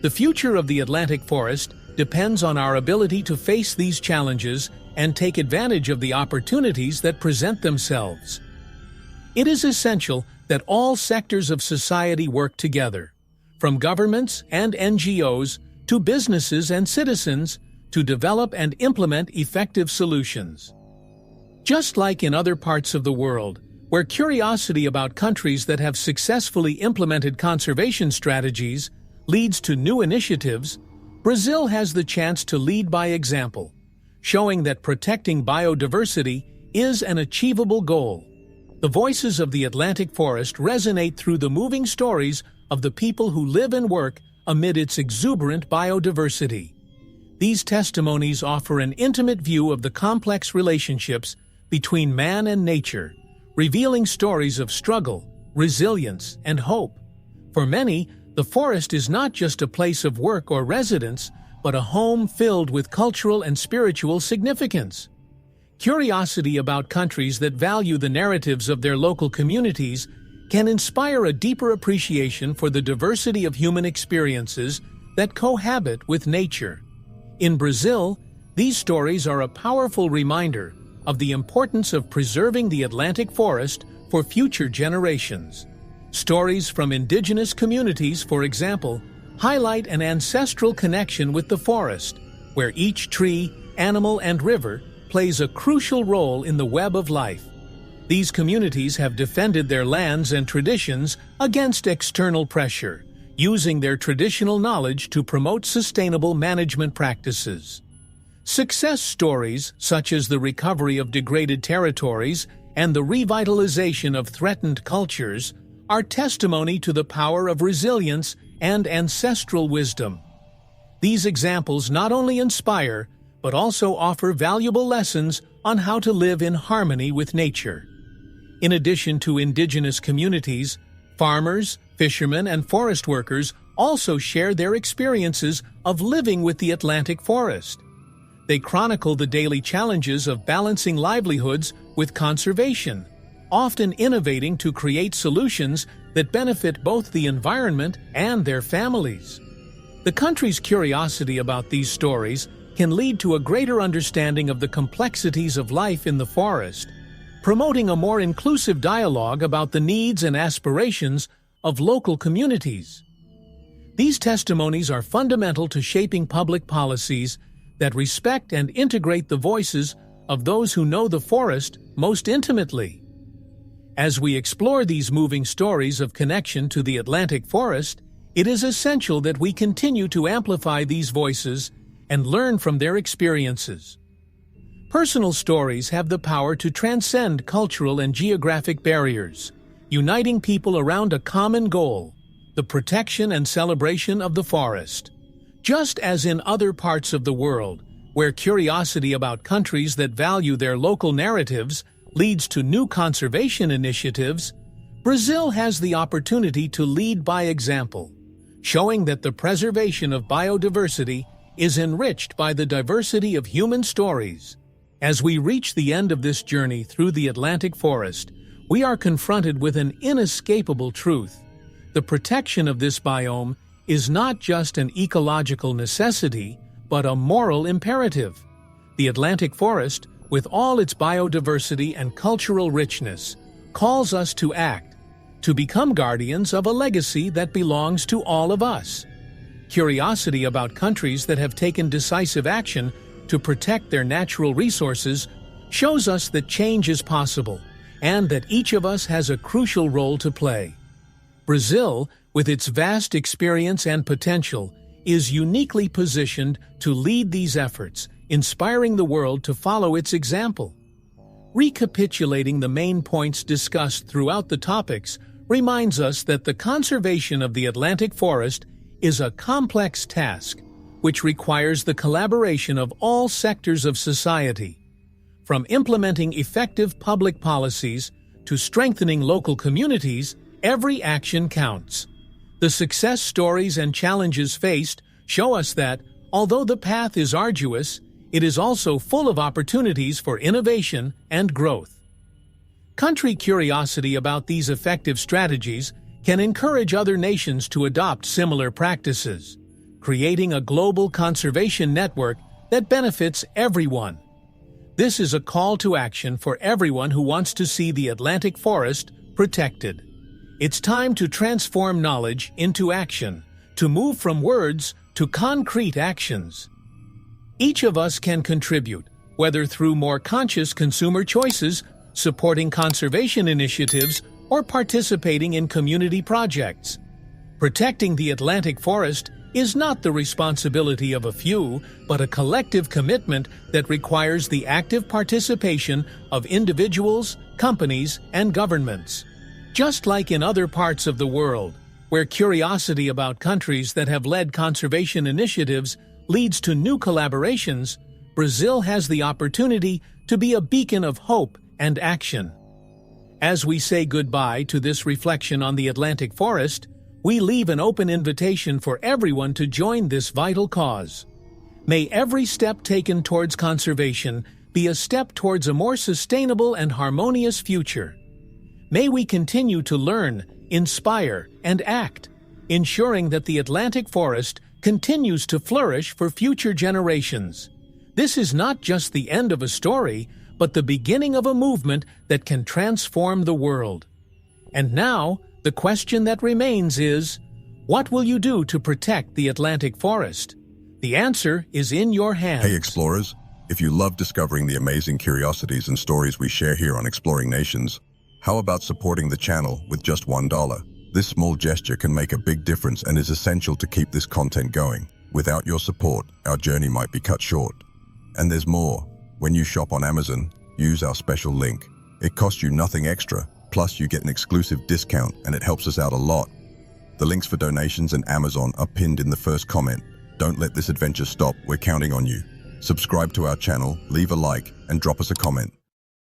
The future of the Atlantic forest depends on our ability to face these challenges and take advantage of the opportunities that present themselves. It is essential that all sectors of society work together, from governments and NGOs to businesses and citizens, to develop and implement effective solutions. Just like in other parts of the world, where curiosity about countries that have successfully implemented conservation strategies leads to new initiatives, Brazil has the chance to lead by example, showing that protecting biodiversity is an achievable goal. The voices of the Atlantic forest resonate through the moving stories of the people who live and work amid its exuberant biodiversity. These testimonies offer an intimate view of the complex relationships between man and nature, revealing stories of struggle, resilience, and hope. For many, the forest is not just a place of work or residence, but a home filled with cultural and spiritual significance. Curiosity about countries that value the narratives of their local communities can inspire a deeper appreciation for the diversity of human experiences that cohabit with nature. In Brazil, these stories are a powerful reminder of the importance of preserving the Atlantic forest for future generations. Stories from indigenous communities, for example, highlight an ancestral connection with the forest, where each tree, animal, and river plays a crucial role in the web of life. These communities have defended their lands and traditions against external pressure, using their traditional knowledge to promote sustainable management practices. Success stories, such as the recovery of degraded territories and the revitalization of threatened cultures, are testimony to the power of resilience and ancestral wisdom. These examples not only inspire, but also offer valuable lessons on how to live in harmony with nature. In addition to indigenous communities, farmers, fishermen, and forest workers also share their experiences of living with the Atlantic forest. They chronicle the daily challenges of balancing livelihoods with conservation, often innovating to create solutions that benefit both the environment and their families. The country's curiosity about these stories can lead to a greater understanding of the complexities of life in the forest, promoting a more inclusive dialogue about the needs and aspirations of local communities. These testimonies are fundamental to shaping public policies that respect and integrate the voices of those who know the forest most intimately. As we explore these moving stories of connection to the Atlantic forest, it is essential that we continue to amplify these voices and learn from their experiences. Personal stories have the power to transcend cultural and geographic barriers, uniting people around a common goal: the protection and celebration of the forest. Just as in other parts of the world, where curiosity about countries that value their local narratives leads to new conservation initiatives, Brazil has the opportunity to lead by example, showing that the preservation of biodiversity is enriched by the diversity of human stories. As we reach the end of this journey through the Atlantic forest, we are confronted with an inescapable truth. The protection of this biome is not just an ecological necessity, but a moral imperative. The Atlantic forest, with all its biodiversity and cultural richness, calls us to act, to become guardians of a legacy that belongs to all of us. Curiosity about countries that have taken decisive action to protect their natural resources shows us that change is possible and that each of us has a crucial role to play. Brazil, with its vast experience and potential, is uniquely positioned to lead these efforts, inspiring the world to follow its example. Recapitulating the main points discussed throughout the topics reminds us that the conservation of the Atlantic forest is a complex task, which requires the collaboration of all sectors of society. From implementing effective public policies to strengthening local communities, every action counts. The success stories and challenges faced show us that, although the path is arduous, it is also full of opportunities for innovation and growth. Country curiosity about these effective strategies can encourage other nations to adopt similar practices, creating a global conservation network that benefits everyone. This is a call to action for everyone who wants to see the Atlantic forest protected. It's time to transform knowledge into action, to move from words to concrete actions. Each of us can contribute, whether through more conscious consumer choices, supporting conservation initiatives, or participating in community projects. Protecting the Atlantic forest is not the responsibility of a few, but a collective commitment that requires the active participation of individuals, companies, and governments. Just like in other parts of the world, where curiosity about countries that have led conservation initiatives leads to new collaborations, Brazil has the opportunity to be a beacon of hope and action. As we say goodbye to this reflection on the Atlantic forest, we leave an open invitation for everyone to join this vital cause. May every step taken towards conservation be a step towards a more sustainable and harmonious future. May we continue to learn, inspire, and act, ensuring that the Atlantic forest continues to flourish for future generations. This is not just the end of a story, but the beginning of a movement that can transform the world. And now, the question that remains is, what will you do to protect the Atlantic forest? The answer is in your hands. Hey explorers, if you love discovering the amazing curiosities and stories we share here on Exploring Nations, how about supporting the channel with just $1? This small gesture can make a big difference and is essential to keep this content going. Without your support, our journey might be cut short. And there's more. When you shop on Amazon, use our special link. It costs you nothing extra, plus you get an exclusive discount and it helps us out a lot. The links for donations and Amazon are pinned in the first comment. Don't let this adventure stop, we're counting on you. Subscribe to our channel, leave a like, and drop us a comment.